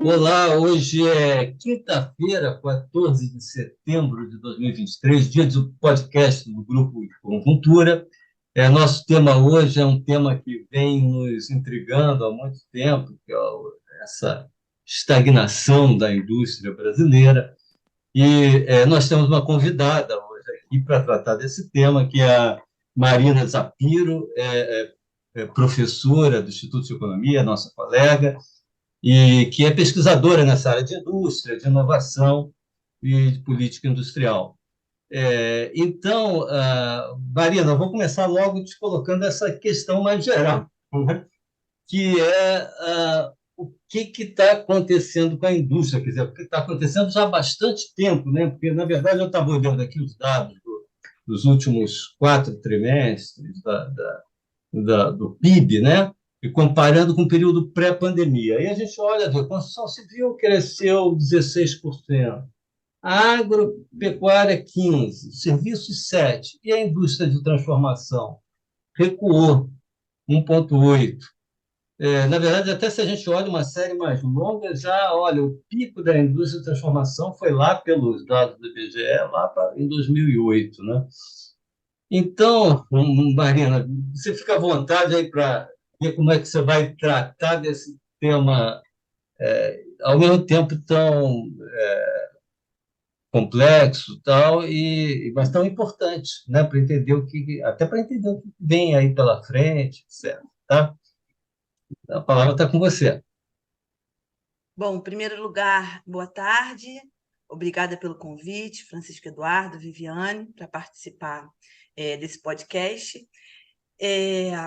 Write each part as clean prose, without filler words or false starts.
Olá, hoje é quinta-feira, 14 de setembro de 2023, dia do podcast do Grupo Conjuntura. Nosso tema hoje é um tema que vem nos intrigando há muito tempo, que é essa estagnação da indústria brasileira. Nós temos uma convidada hoje aqui para tratar desse tema, que é a Marina Zapiro, professora do Instituto de Economia, nossa colega, e que é pesquisadora nessa área de indústria, de inovação e de política industrial. Então, Marina, eu vou começar logo te colocando essa questão mais geral, né? Que é o que está acontecendo com a indústria, quer dizer, o que está acontecendo já há bastante tempo, né? Porque, na verdade, eu estava olhando aqui os dados dos últimos 4 trimestres do PIB, né? E comparando com o período pré-pandemia. Aí a gente olha, a construção civil cresceu 16%, a agropecuária 15%, serviços 7%, e a indústria de transformação recuou 1,8%. Na verdade, até se a gente olha uma série mais longa, já olha, o pico da indústria de transformação foi lá pelos dados do IBGE, em 2008, né? Então, Marina, você fica à vontade aí para ver como é que você vai tratar desse tema, ao mesmo tempo tão complexo, tal, mas tão importante, né, para entender até para entender o que vem aí pela frente, certo? Tá? A palavra está com você. Bom, em primeiro lugar, boa tarde. Obrigada pelo convite, Francisco Eduardo, Viviane, para participar desse podcast.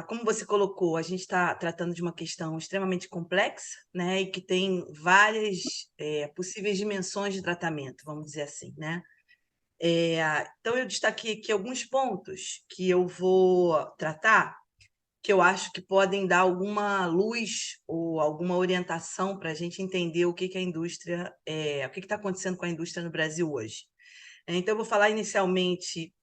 Como você colocou, a gente está tratando de uma questão extremamente complexa, né, e que tem várias possíveis dimensões de tratamento, vamos dizer assim, né? Então, eu destaquei aqui alguns pontos que eu vou tratar, que eu acho que podem dar alguma luz ou alguma orientação para a gente entender o que a indústria, o que está acontecendo com a indústria no Brasil hoje. Então, eu vou falar inicialmente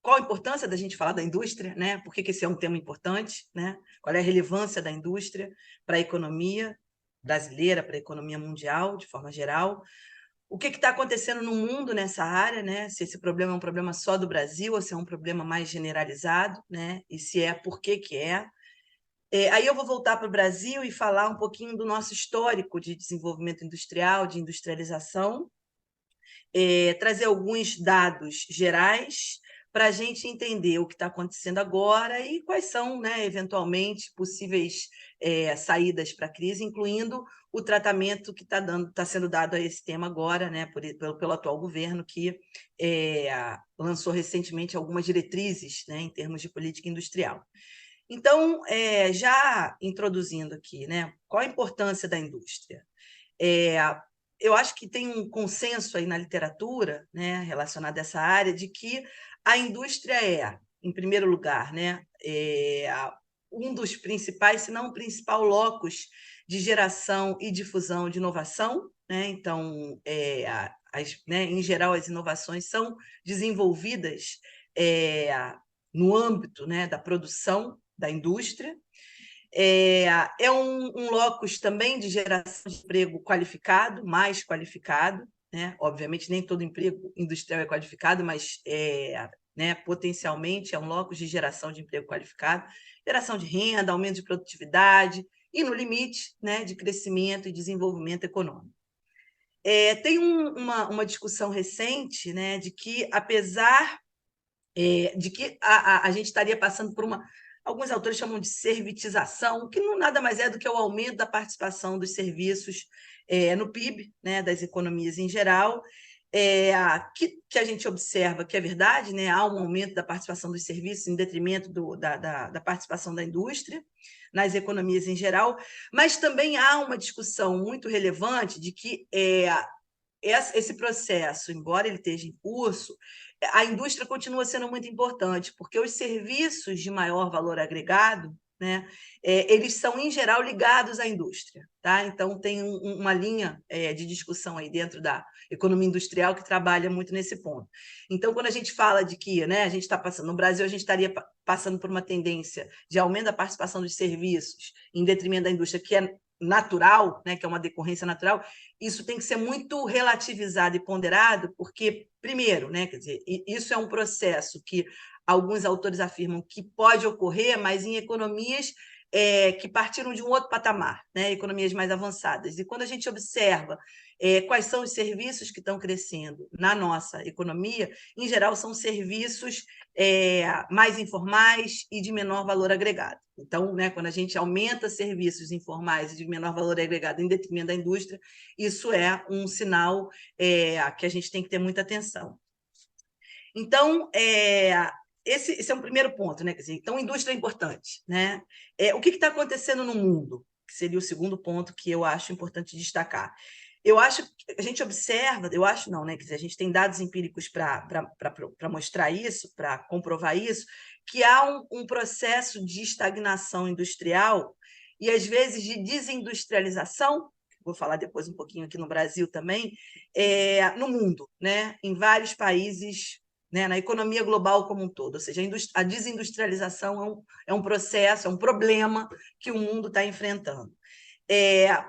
qual a importância da gente falar da indústria, né? Por que esse é um tema importante, né? Qual é a relevância da indústria para a economia brasileira, para a economia mundial, de forma geral. O que está acontecendo no mundo nessa área, né? Se esse problema é um problema só do Brasil ou se é um problema mais generalizado, né? E se é, por que é. Aí eu vou voltar para o Brasil e falar um pouquinho do nosso histórico de desenvolvimento industrial, de industrialização, trazer alguns dados gerais para a gente entender o que está acontecendo agora e quais são, né, eventualmente, possíveis saídas para a crise, incluindo o tratamento que está sendo dado a esse tema agora, né, pelo atual governo, que lançou recentemente algumas diretrizes, né, em termos de política industrial. Então, já introduzindo aqui, né, qual a importância da indústria? Eu acho que tem um consenso aí na literatura, né, relacionado a essa área, de que a indústria em primeiro lugar, né, um dos principais, se não o principal locus de geração e difusão de inovação, né? Então, né, em geral, as inovações são desenvolvidas no âmbito, né, da produção da indústria. É um locus também de geração de emprego qualificado, mais qualificado, né? Obviamente, nem todo emprego industrial é qualificado, mas né, potencialmente é um locus de geração de emprego qualificado, geração de renda, aumento de produtividade e, no limite, né, de crescimento e desenvolvimento econômico. Tem uma discussão recente, né, de que, apesar de que a gente estaria passando por alguns autores chamam de servitização, que não nada mais é do que o aumento da participação dos serviços no PIB, né, das economias em geral, que a gente observa que é verdade, né, há um aumento da participação dos serviços em detrimento da participação da indústria nas economias em geral, mas também há uma discussão muito relevante de que esse processo, embora ele esteja em curso, a indústria continua sendo muito importante, porque os serviços de maior valor agregado, né, eles são, em geral, ligados à indústria. Tá? Então, tem uma linha de discussão aí dentro da economia industrial que trabalha muito nesse ponto. Então, quando a gente fala de que, né, a gente está passando, no Brasil, a gente estaria passando por uma tendência de aumento da participação dos serviços em detrimento da indústria, que é natural, né, que é uma decorrência natural, isso tem que ser muito relativizado e ponderado, porque, primeiro, né, quer dizer, isso é um processo que alguns autores afirmam que pode ocorrer, mas em economias que partiram de um outro patamar, né, economias mais avançadas. E quando a gente observa quais são os serviços que estão crescendo na nossa economia, em geral, são serviços mais informais e de menor valor agregado. Então, né, quando a gente aumenta serviços informais e de menor valor agregado em detrimento da indústria, isso é um sinal que a gente tem que ter muita atenção. Então, esse é um primeiro ponto, né? Quer dizer, então, indústria é importante, né? O que está acontecendo no mundo? Que seria o segundo ponto que eu acho importante destacar. Eu acho que a gente observa, eu acho não, né? Quer dizer, a gente tem dados empíricos para mostrar isso, para comprovar isso, que há um processo de estagnação industrial e, às vezes, de desindustrialização, vou falar depois um pouquinho aqui no Brasil também, no mundo, né? Em vários países, né, na economia global como um todo. Ou seja, a desindustrialização é um processo, é um problema que o mundo está enfrentando.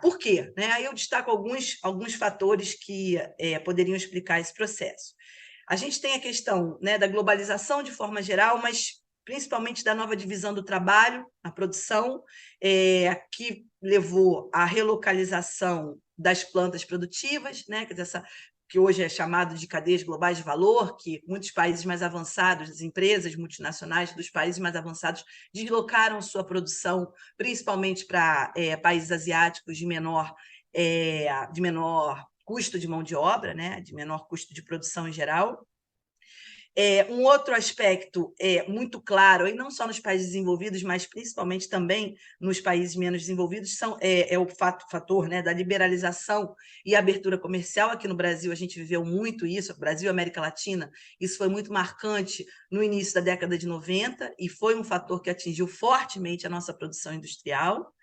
Por quê? Né? Aí eu destaco alguns fatores que poderiam explicar esse processo. A gente tem a questão, né, da globalização de forma geral, mas principalmente da nova divisão do trabalho, a produção, que levou à relocalização das plantas produtivas, né, quer dizer, que hoje é chamado de cadeias globais de valor, que muitos países mais avançados, as empresas multinacionais dos países mais avançados, deslocaram sua produção, principalmente para países asiáticos de menor custo de mão de obra, né, de menor custo de produção em geral. Um outro aspecto muito claro, e não só nos países desenvolvidos, mas principalmente também nos países menos desenvolvidos, é o fator, né, da liberalização e abertura comercial. Aqui no Brasil a gente viveu muito isso, Brasil e América Latina, isso foi muito marcante no início da década de 90 e foi um fator que atingiu fortemente a nossa produção industrial.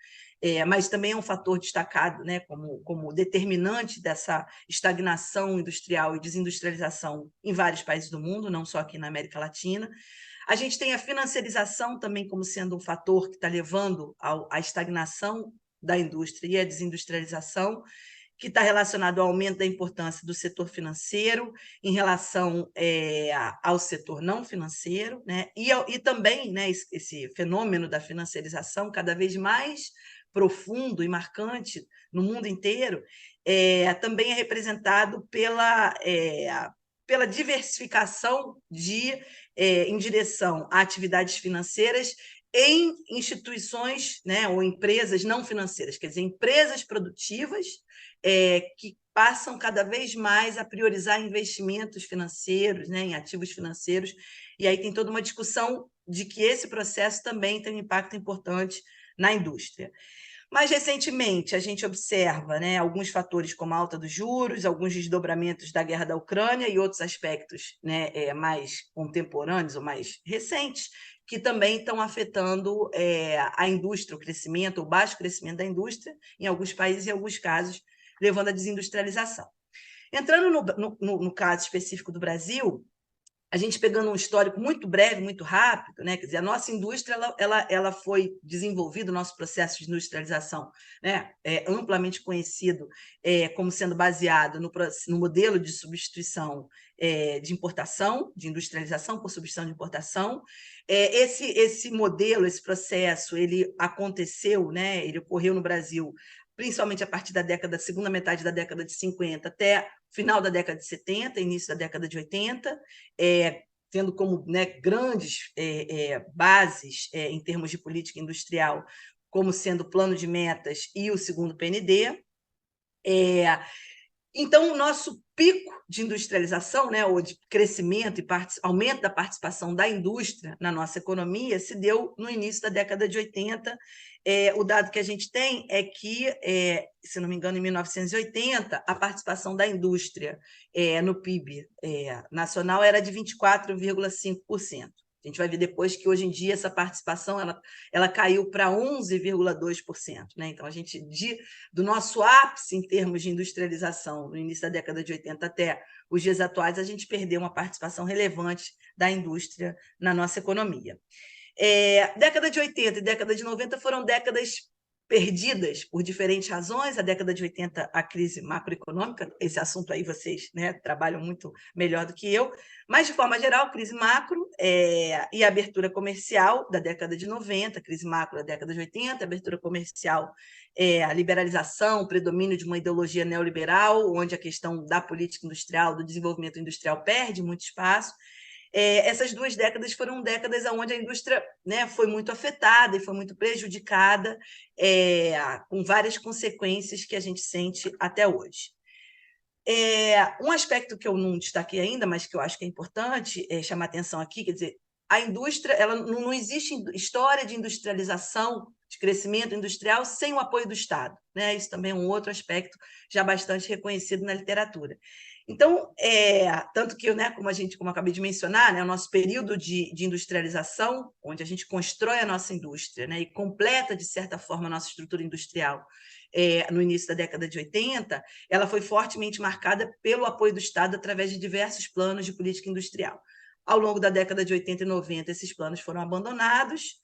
Mas também é um fator destacado, né, como determinante dessa estagnação industrial e desindustrialização em vários países do mundo, não só aqui na América Latina. A gente tem a financiarização também como sendo um fator que está levando à estagnação da indústria e à desindustrialização, que está relacionado ao aumento da importância do setor financeiro em relação ao setor não financeiro, né? E também, né, esse fenômeno da financiarização cada vez mais profundo e marcante no mundo inteiro, também é representado pela diversificação em direção a atividades financeiras em instituições, né, ou empresas não financeiras, quer dizer, empresas produtivas que passam cada vez mais a priorizar investimentos financeiros, né, em ativos financeiros, e aí tem toda uma discussão de que esse processo também tem um impacto importante na indústria. Mais recentemente, a gente observa, né, alguns fatores como a alta dos juros, alguns desdobramentos da guerra da Ucrânia e outros aspectos, né, mais contemporâneos ou mais recentes, que também estão afetando a indústria, o crescimento, o baixo crescimento da indústria, em alguns países e em alguns casos, levando à desindustrialização. Entrando no caso específico do Brasil, a gente pegando um histórico muito breve, muito rápido, né? Quer dizer, a nossa indústria ela foi desenvolvida, o nosso processo de industrialização, né? Amplamente conhecido como sendo baseado no modelo de substituição de importação, de industrialização por substituição de importação. Esse modelo, esse processo, ele aconteceu, né? Ele ocorreu no Brasil principalmente a partir da segunda metade da década de 50 até final da década de 70, início da década de 80, tendo como, né, grandes bases em termos de política industrial, como sendo o plano de metas e o segundo PND. Então, o nosso pico de industrialização, né, ou de crescimento e aumento da participação da indústria na nossa economia se deu no início da década de 80. O dado que a gente tem é que, se não me engano, em 1980, a participação da indústria no PIB nacional era de 24,5%. A gente vai ver depois que, hoje em dia, essa participação ela caiu para 11,2%. Né? Então, do nosso ápice em termos de industrialização, no início da década de 80 até os dias atuais, a gente perdeu uma participação relevante da indústria na nossa economia. Década de 80 e década de 90 foram décadas perdidas por diferentes razões. A década de 80, a crise macroeconômica, esse assunto aí vocês, né, trabalham muito melhor do que eu, mas, de forma geral, crise macro e a abertura comercial da década de 90, crise macro da década de 80, abertura comercial, a liberalização, o predomínio de uma ideologia neoliberal, onde a questão da política industrial, do desenvolvimento industrial perde muito espaço. Essas 2 décadas foram décadas onde a indústria, né, foi muito afetada e foi muito prejudicada, com várias consequências que a gente sente até hoje. Um aspecto que eu não destaquei ainda, mas que eu acho que é importante chamar atenção aqui, quer dizer, a indústria, ela não existe história de industrialização, de crescimento industrial sem o apoio do Estado, né? Isso também é um outro aspecto já bastante reconhecido na literatura. Então, tanto que, né, como eu acabei de mencionar, né, o nosso período de industrialização, onde a gente constrói a nossa indústria, né, e completa, de certa forma, a nossa estrutura industrial no início da década de 80, ela foi fortemente marcada pelo apoio do Estado através de diversos planos de política industrial. Ao longo da década de 80 e 90, esses planos foram abandonados,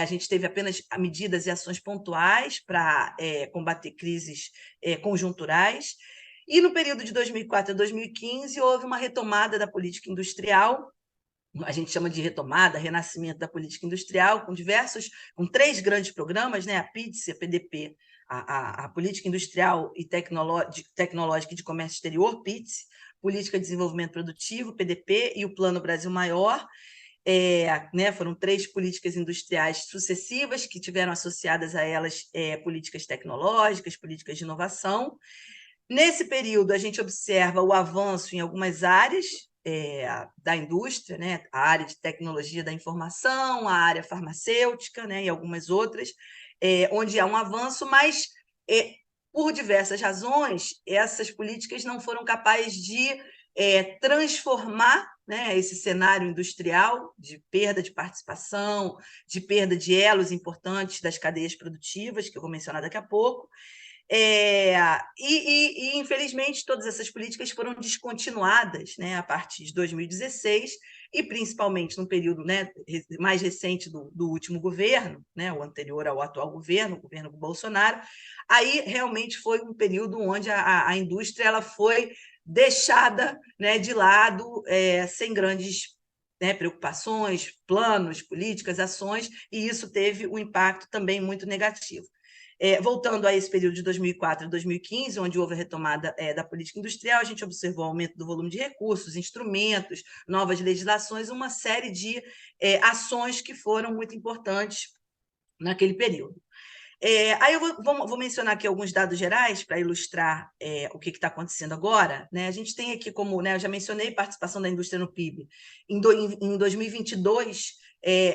a gente teve apenas medidas e ações pontuais para combater crises conjunturais, e no período de 2004 a 2015 houve uma retomada da política industrial, a gente chama de retomada, renascimento da política industrial, com 3 grandes programas, né? A PIDS, a PDP, a Política Industrial e Tecnológica e de Comércio Exterior, PIDS, Política de Desenvolvimento Produtivo, PDP, e o Plano Brasil Maior. Né, foram 3 políticas industriais sucessivas que tiveram associadas a elas políticas tecnológicas, políticas de inovação. Nesse período, a gente observa o avanço em algumas áreas da indústria, né? A área de tecnologia da informação, a área farmacêutica, né? E algumas outras, onde há um avanço, mas, por diversas razões, essas políticas não foram capazes de transformar, né, esse cenário industrial de perda de participação, de perda de elos importantes das cadeias produtivas, que eu vou mencionar daqui a pouco. Infelizmente, todas essas políticas foram descontinuadas, né, a partir de 2016, e principalmente no período, né, mais recente do último governo, né, o anterior ao atual governo, o governo Bolsonaro. Aí realmente foi um período onde a indústria ela foi deixada, né, de lado, sem grandes, né, preocupações, planos, políticas, ações, e isso teve um impacto também muito negativo. Voltando a esse período de 2004 a 2015, onde houve a retomada da política industrial, a gente observou o aumento do volume de recursos, instrumentos, novas legislações, uma série de ações que foram muito importantes naquele período. Aí eu vou mencionar aqui alguns dados gerais para ilustrar o que está acontecendo agora, né? A gente tem aqui, como, né, eu já mencionei, participação da indústria no PIB. Em 2022,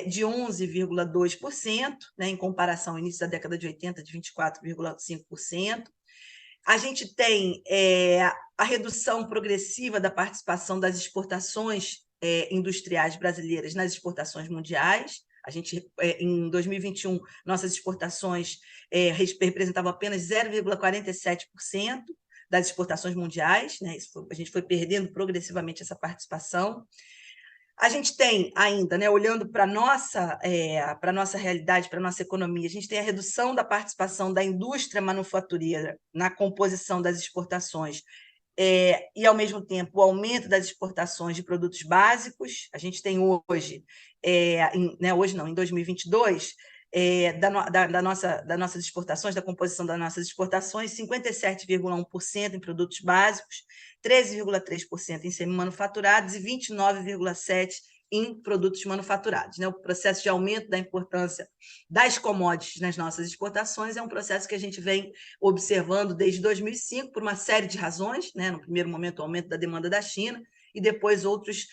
de 11,2%, né, em comparação ao início da década de 80, de 24,5%. A gente tem a redução progressiva da participação das exportações industriais brasileiras nas exportações mundiais. A gente, em 2021, nossas exportações representavam apenas 0,47% das exportações mundiais, né? A gente foi perdendo progressivamente essa participação. A gente tem ainda, né, olhando para a nossa realidade, para a nossa economia, a gente tem a redução da participação da indústria manufatureira na composição das exportações, e, ao mesmo tempo, o aumento das exportações de produtos básicos. A gente tem hoje, em 2022, das nossas exportações, da composição das nossas exportações, 57,1% em produtos básicos, 13,3% em semi-manufaturados e 29,7% em produtos manufaturados, né? O processo de aumento da importância das commodities nas nossas exportações é um processo que a gente vem observando desde 2005 por uma série de razões, né? No primeiro momento, o aumento da demanda da China, e depois outros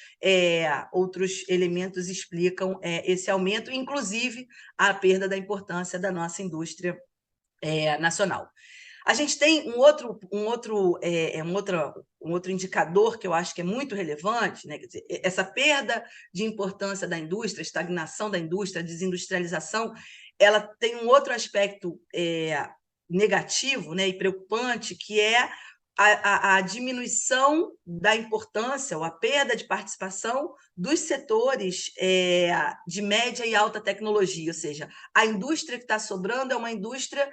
elementos explicam esse aumento, inclusive a perda da importância da nossa indústria nacional. A gente tem um outro indicador que eu acho que é muito relevante, né? Quer dizer, essa perda de importância da indústria, estagnação da indústria, desindustrialização, ela tem um outro aspecto negativo, né, e preocupante, que é a diminuição da importância ou a perda de participação dos setores de média e alta tecnologia, ou seja, a indústria que está sobrando é uma indústria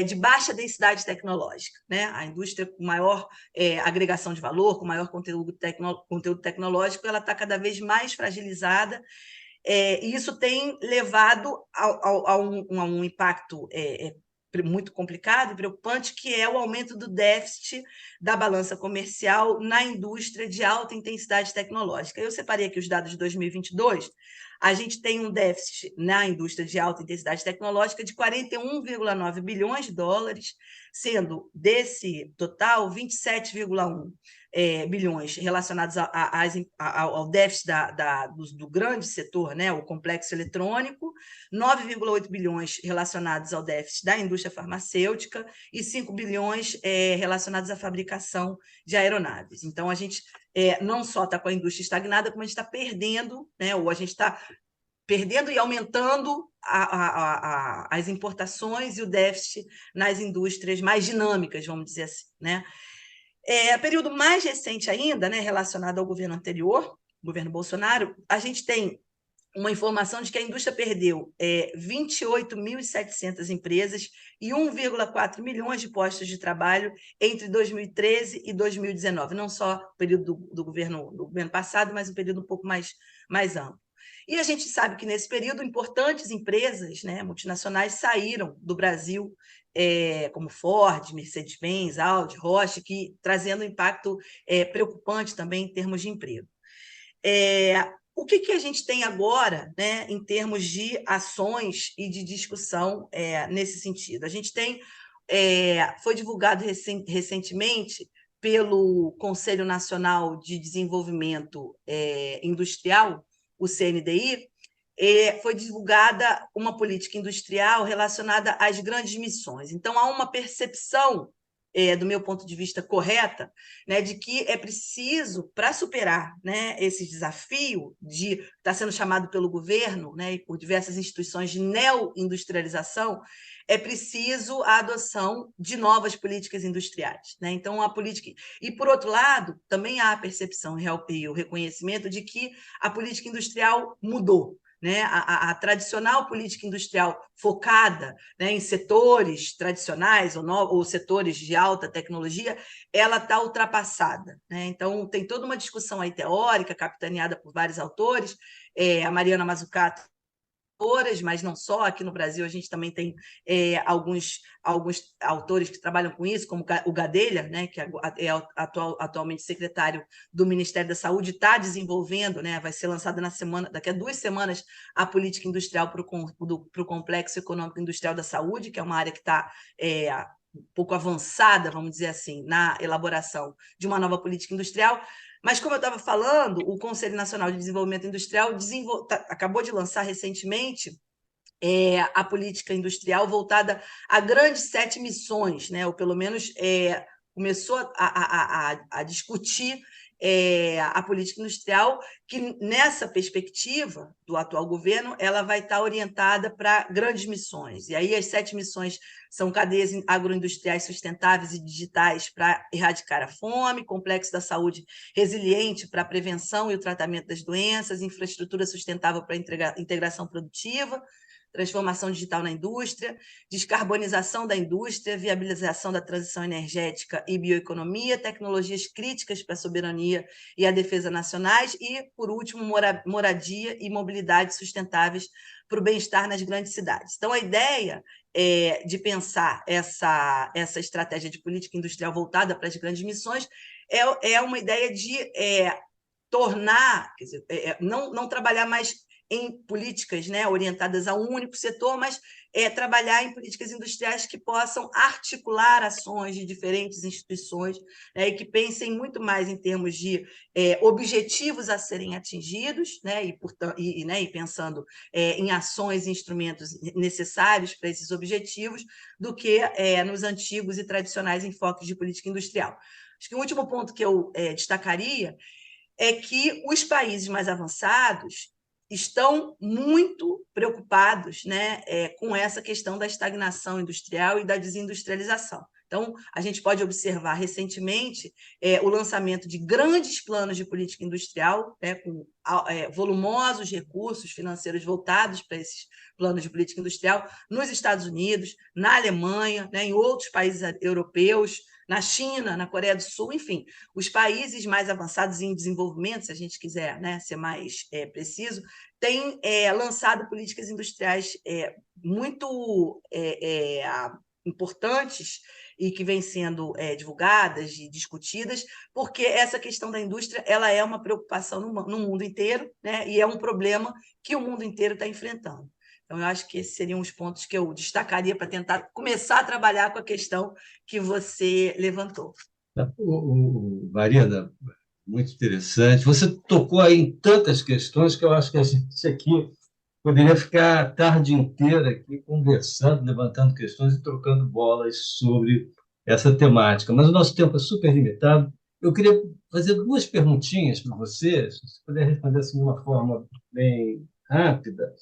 de baixa densidade tecnológica, né? A indústria com maior agregação de valor, com maior conteúdo tecnológico, ela está cada vez mais fragilizada, e isso tem levado a um impacto muito complicado e preocupante, que é o aumento do déficit da balança comercial na indústria de alta intensidade tecnológica. Eu separei aqui os dados de 2022. A gente tem um déficit na indústria de alta intensidade tecnológica de 41,9 bilhões de dólares, sendo desse total 27,1 bilhões relacionados ao déficit do grande setor, né, o complexo eletrônico, 9,8 bilhões relacionados ao déficit da indústria farmacêutica e 5 bilhões relacionados à fabricação de aeronaves. Então, a gente não só está com a indústria estagnada, como a gente está perdendo, né, ou a gente está perdendo e aumentando as importações e o déficit nas indústrias mais dinâmicas, vamos dizer assim, né? Período mais recente ainda, né, relacionado ao governo anterior, governo Bolsonaro, a gente tem uma informação de que a indústria perdeu 28.700 empresas e 1,4 milhões de postos de trabalho entre 2013 e 2019, não só o período do governo passado, mas um período um pouco mais amplo. E a gente sabe que, nesse período, importantes empresas, né, multinacionais saíram do Brasil, como Ford, Mercedes-Benz, Audi, Roche, trazendo um impacto preocupante também em termos de emprego. O que a gente tem agora, né, em termos de ações e de discussão nesse sentido? A gente tem, foi divulgado recentemente pelo Conselho Nacional de Desenvolvimento Industrial, o CNDI, foi divulgada uma política industrial relacionada às grandes missões. Então, há uma percepção, do meu ponto de vista, correta, né, de que é preciso, para superar, né, esse desafio de está sendo chamado pelo governo, né, e por diversas instituições de neoindustrialização, é preciso a adoção de novas políticas industriais, né? Então, a política... E, por outro lado, também há a percepção e o reconhecimento de que a política industrial mudou, né? A tradicional política industrial focada, né, em setores tradicionais ou setores de alta tecnologia, ela está ultrapassada, né? Então, tem toda uma discussão aí teórica, capitaneada por vários autores, a Mariana Mazzucato, mas não só. Aqui no Brasil a gente também tem alguns autores que trabalham com isso, como o Gadelha, né, que atualmente secretário do Ministério da Saúde, está desenvolvendo, né, vai ser lançada daqui a 2 semanas, a política industrial para o Complexo Econômico Industrial da Saúde, que é uma área que está um pouco avançada, vamos dizer assim, na elaboração de uma nova política industrial. Mas, como eu estava falando, o Conselho Nacional de Desenvolvimento Industrial acabou de lançar recentemente a política industrial voltada a grandes 7 missões, né? Ou pelo menos começou a discutir a política industrial, que, nessa perspectiva do atual governo, ela vai estar orientada para grandes missões. E aí as 7 missões são cadeias agroindustriais sustentáveis e digitais para erradicar a fome, complexo da saúde resiliente para a prevenção e o tratamento das doenças, infraestrutura sustentável para a integração produtiva, transformação digital na indústria, descarbonização da indústria, viabilização da transição energética e bioeconomia, tecnologias críticas para a soberania e a defesa nacionais e, por último, moradia e mobilidade sustentáveis para o bem-estar nas grandes cidades. Então, a ideia de pensar essa estratégia de política industrial voltada para as grandes missões é uma ideia de tornar, quer dizer, não trabalhar mais em políticas, né, orientadas a um único setor, mas trabalhar em políticas industriais que possam articular ações de diferentes instituições, né, e que pensem muito mais em termos de objetivos a serem atingidos, né, e pensando em ações e instrumentos necessários para esses objetivos, do que nos antigos e tradicionais enfoques de política industrial. Acho que o último ponto que eu destacaria é que os países mais avançados estão muito preocupados, né, com essa questão da estagnação industrial e da desindustrialização. Então, a gente pode observar recentemente o lançamento de grandes planos de política industrial, né, com volumosos recursos financeiros voltados para esses planos de política industrial nos Estados Unidos, na Alemanha, né, em outros países europeus, na China, na Coreia do Sul, enfim, os países mais avançados em desenvolvimento, se a gente quiser, né, ser mais preciso, têm lançado políticas industriais muito importantes e que vêm sendo divulgadas e discutidas, porque essa questão da indústria ela é uma preocupação no mundo inteiro, né, e é um problema que o mundo inteiro está enfrentando. Então, eu acho que esses seriam os pontos que eu destacaria para tentar começar a trabalhar com a questão que você levantou. Marina, muito interessante. Você tocou aí em tantas questões que eu acho que a gente aqui poderia ficar a tarde inteira aqui conversando, levantando questões e trocando bolas sobre essa temática. Mas o nosso tempo é super limitado. Eu queria fazer duas perguntinhas para você, se você puder responder assim, de uma forma bem rápida.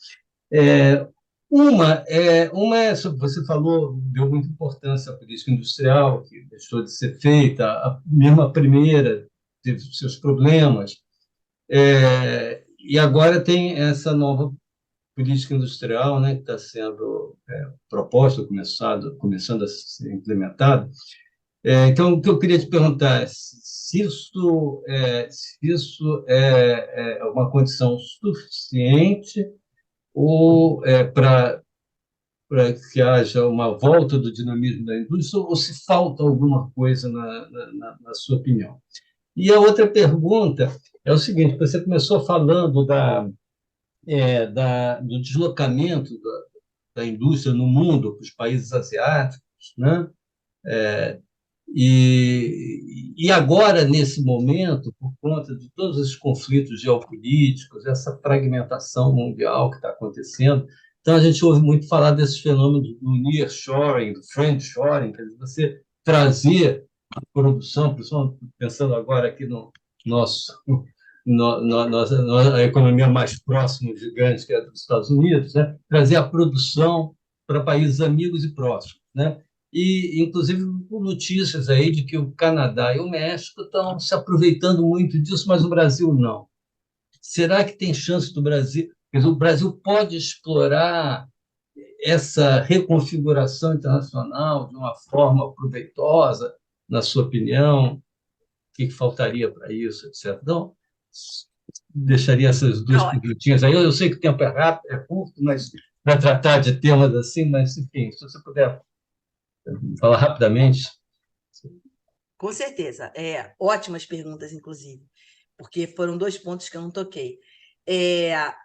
Uma é sobre, você falou, deu muita importância à política industrial, que deixou de ser feita, mesmo a primeira teve seus problemas, e agora tem essa nova política industrial, né, que está sendo proposta, começando a ser implementada. Então, o que eu queria te perguntar é se isso é uma condição suficiente ou para que haja uma volta do dinamismo da indústria, ou se falta alguma coisa na sua opinião? E a outra pergunta é o seguinte: você começou falando do deslocamento da indústria no mundo para os países asiáticos, né? E agora, nesse momento, por conta de todos esses conflitos geopolíticos, essa fragmentação mundial que está acontecendo, então a gente ouve muito falar desses fenômenos do nearshoring, do friendshoring, quer dizer, você trazer a produção, pensando agora aqui no nosso a economia mais próxima, gigante, que é a dos Estados Unidos, né? Trazer a produção para países amigos e próximos, né? E, inclusive, notícias aí de que o Canadá e o México estão se aproveitando muito disso, mas o Brasil não. Será que tem chance do Brasil? Quer dizer, o Brasil pode explorar essa reconfiguração internacional de uma forma proveitosa, na sua opinião? O que faltaria para isso, etc. Então, deixaria essas duas perguntinhas aí. Eu sei que o tempo é rápido, é curto, mas para tratar de temas assim, mas, enfim, se você puder falar rapidamente. Com certeza. Ótimas perguntas, inclusive, porque foram dois pontos que eu não toquei.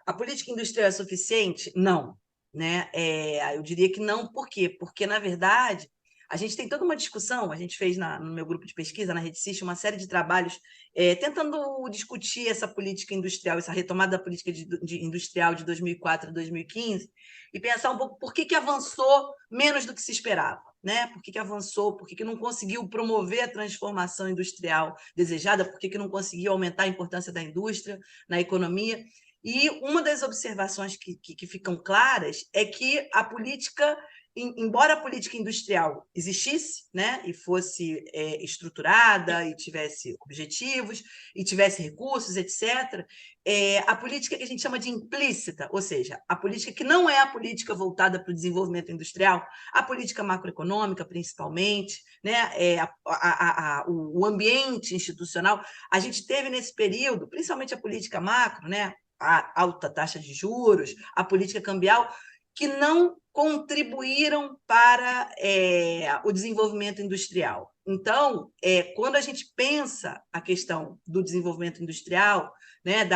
A política industrial é suficiente? Não. Né? Eu diria que não. Por quê? Porque, na verdade, a gente tem toda uma discussão, a gente fez no meu grupo de pesquisa, na Rede Siste, uma série de trabalhos tentando discutir essa política industrial, essa retomada da política industrial de 2004 a 2015, e pensar um pouco por que avançou menos do que se esperava. Né? Por que avançou, por que não conseguiu promover a transformação industrial desejada, por que não conseguiu aumentar a importância da indústria na economia. E uma das observações que ficam claras é que a política, embora a política industrial existisse, né, e fosse estruturada, e tivesse objetivos, e tivesse recursos, etc., a política que a gente chama de implícita, ou seja, a política que não é a política voltada para o desenvolvimento industrial, a política macroeconômica, principalmente, né, o ambiente institucional, a gente teve nesse período, principalmente a política macro, né, a alta taxa de juros, a política cambial, que não contribuíram para o desenvolvimento industrial. Então, quando a gente pensa a questão do desenvolvimento industrial, né,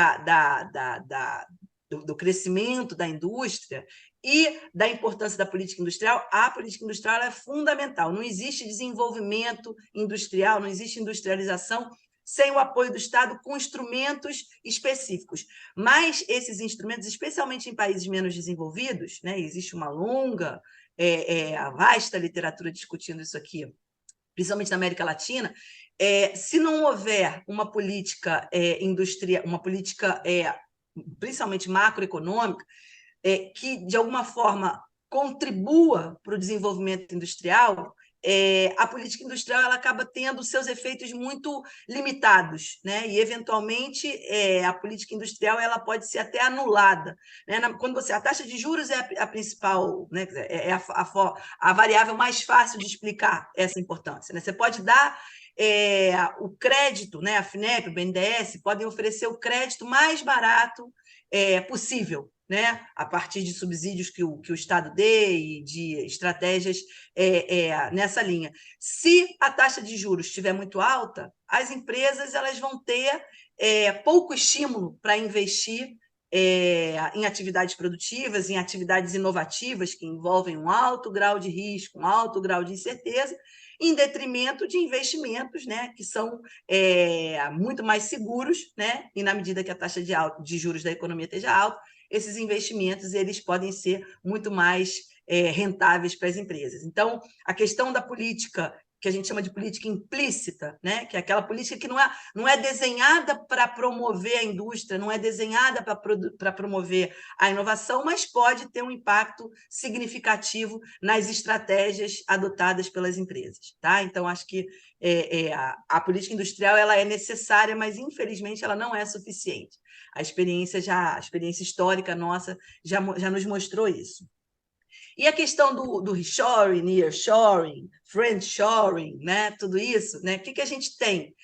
do crescimento da indústria e da importância da política industrial, a política industrial é fundamental. Não existe desenvolvimento industrial, não existe industrialização sem o apoio do Estado com instrumentos específicos. Mas esses instrumentos, especialmente em países menos desenvolvidos, né, existe uma longa, vasta literatura discutindo isso aqui, principalmente na América Latina, se não houver uma política industrial, uma política principalmente macroeconômica, que, de alguma forma, contribua para o desenvolvimento industrial, a política industrial ela acaba tendo seus efeitos muito limitados, né? E, eventualmente, a política industrial ela pode ser até anulada. Né? Quando a taxa de juros é a principal, né? É a variável mais fácil de explicar essa importância. Né? Você pode dar o crédito, né? A FINEP, o BNDES, podem oferecer o crédito mais barato possível, né? A partir de subsídios que o Estado dê e de estratégias nessa linha. Se a taxa de juros estiver muito alta, as empresas elas vão ter pouco estímulo para investir em atividades produtivas, em atividades inovativas que envolvem um alto grau de risco, um alto grau de incerteza, em detrimento de investimentos, né, que são muito mais seguros, né, e na medida que a taxa de juros da economia esteja alta, esses investimentos eles podem ser muito mais rentáveis para as empresas. Então, a questão da política, que a gente chama de política implícita, né? Que é aquela política que não é desenhada para promover a indústria, não é desenhada para promover a inovação, mas pode ter um impacto significativo nas estratégias adotadas pelas empresas. Tá? Então, acho que a política industrial ela é necessária, mas, infelizmente, ela não é suficiente. A experiência histórica nossa já nos mostrou isso. E a questão do reshoring, nearshoring, friendshoring, né? Tudo isso, né? O que a gente tem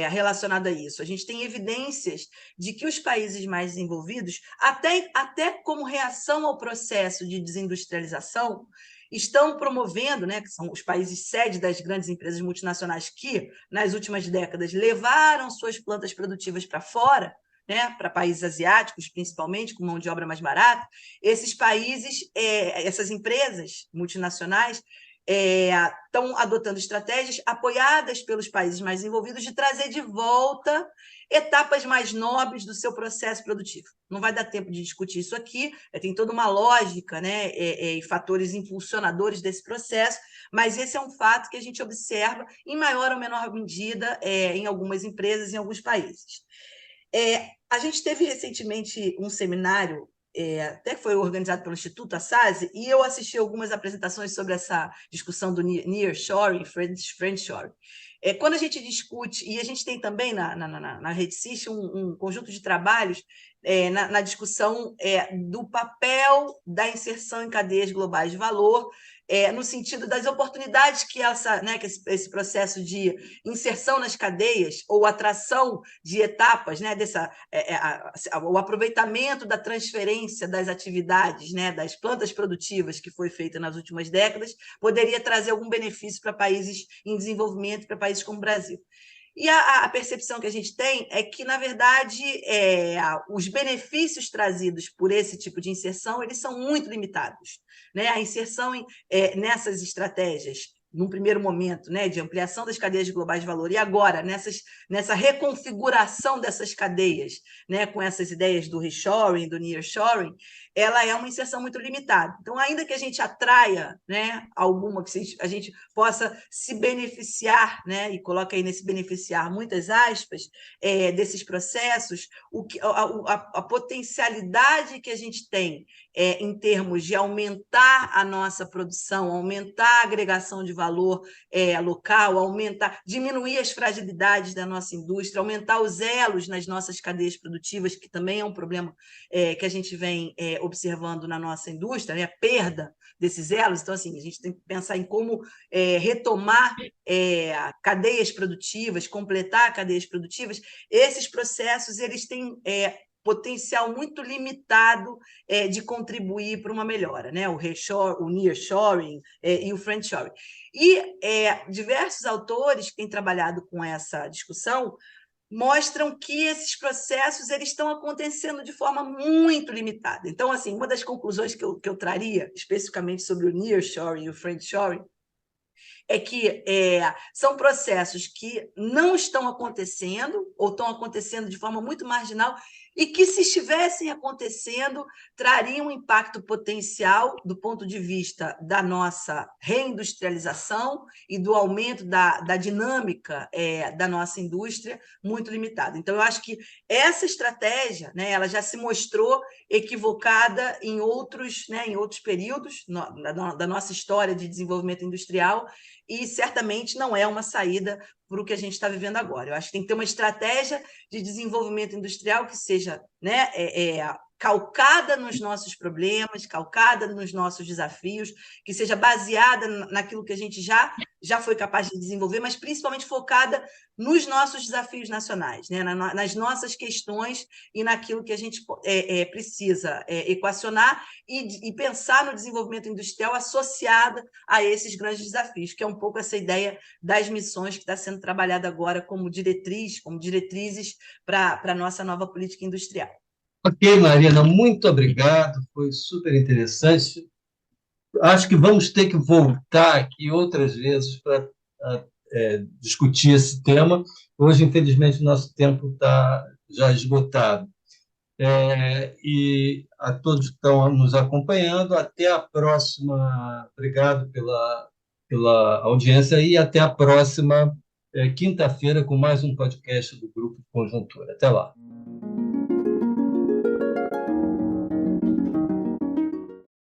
relacionado a isso? A gente tem evidências de que os países mais desenvolvidos, até como reação ao processo de desindustrialização, estão promovendo, né, que são os países sede das grandes empresas multinacionais que, nas últimas décadas, levaram suas plantas produtivas para fora, né, para países asiáticos, principalmente, com mão de obra mais barata, esses países, essas empresas multinacionais, estão adotando estratégias apoiadas pelos países mais desenvolvidos de trazer de volta etapas mais nobres do seu processo produtivo. Não vai dar tempo de discutir isso aqui, tem toda uma lógica, né, e fatores impulsionadores desse processo, mas esse é um fato que a gente observa em maior ou menor medida em algumas empresas, em alguns países. A gente teve recentemente um seminário, até que foi organizado pelo Instituto Assase, e eu assisti algumas apresentações sobre essa discussão do nearshoring, friendshoring. Quando a gente discute, e a gente tem também na RedSys um conjunto de trabalhos na discussão do papel da inserção em cadeias globais de valor, no sentido das oportunidades que que esse processo de inserção nas cadeias ou atração de etapas, né, o aproveitamento da transferência das atividades, né, das plantas produtivas que foi feita nas últimas décadas, poderia trazer algum benefício para países em desenvolvimento, para países como o Brasil. E a percepção que a gente tem é que, na verdade, os benefícios trazidos por esse tipo de inserção eles são muito limitados. Né? A inserção nessas estratégias, num primeiro momento, né, de ampliação das cadeias globais de valor, e agora, nessa reconfiguração dessas cadeias, né, com essas ideias do reshoring, do nearshoring, ela é uma inserção muito limitada. Então, ainda que a gente atraia, né, que a gente possa se beneficiar, né, e coloca aí nesse beneficiar muitas aspas, desses processos, a potencialidade que a gente tem em termos de aumentar a nossa produção, aumentar a agregação de valor local, diminuir as fragilidades da nossa indústria, aumentar os elos nas nossas cadeias produtivas, que também é um problema que a gente vem observando na nossa indústria, né? A perda desses elos. Então, assim, a gente tem que pensar em como retomar cadeias produtivas, completar cadeias produtivas. Esses processos eles têm potencial muito limitado de contribuir para uma melhora, né? O nearshoring e o friendshoring. E diversos autores que têm trabalhado com essa discussão mostram que esses processos eles estão acontecendo de forma muito limitada. Então, assim, uma das conclusões que eu traria, especificamente sobre o nearshoring e o friendshoring, é que são processos que não estão acontecendo ou estão acontecendo de forma muito marginal e que, se estivessem acontecendo, trariam um impacto potencial do ponto de vista da nossa reindustrialização e do aumento da dinâmica da nossa indústria muito limitado. Então, eu acho que essa estratégia, né, ela já se mostrou equivocada em outros períodos da nossa história de desenvolvimento industrial e certamente não é uma saída para o que a gente está vivendo agora. Eu acho que tem que ter uma estratégia de desenvolvimento industrial que seja, né, calcada nos nossos problemas, calcada nos nossos desafios, que seja baseada naquilo que a gente já foi capaz de desenvolver, mas principalmente focada nos nossos desafios nacionais, né, nas nossas questões e naquilo que a gente precisa equacionar e pensar no desenvolvimento industrial associada a esses grandes desafios, que é um pouco essa ideia das missões que está sendo trabalhada agora como diretrizes para a nossa nova política industrial. Ok, Marina, muito obrigado, foi super interessante. Acho que vamos ter que voltar aqui outras vezes para discutir esse tema. Hoje, infelizmente, nosso tempo está já esgotado. E a todos que estão nos acompanhando, até a próxima. Obrigado pela audiência e até a próxima quinta-feira com mais um podcast do Grupo Conjuntura. Até lá.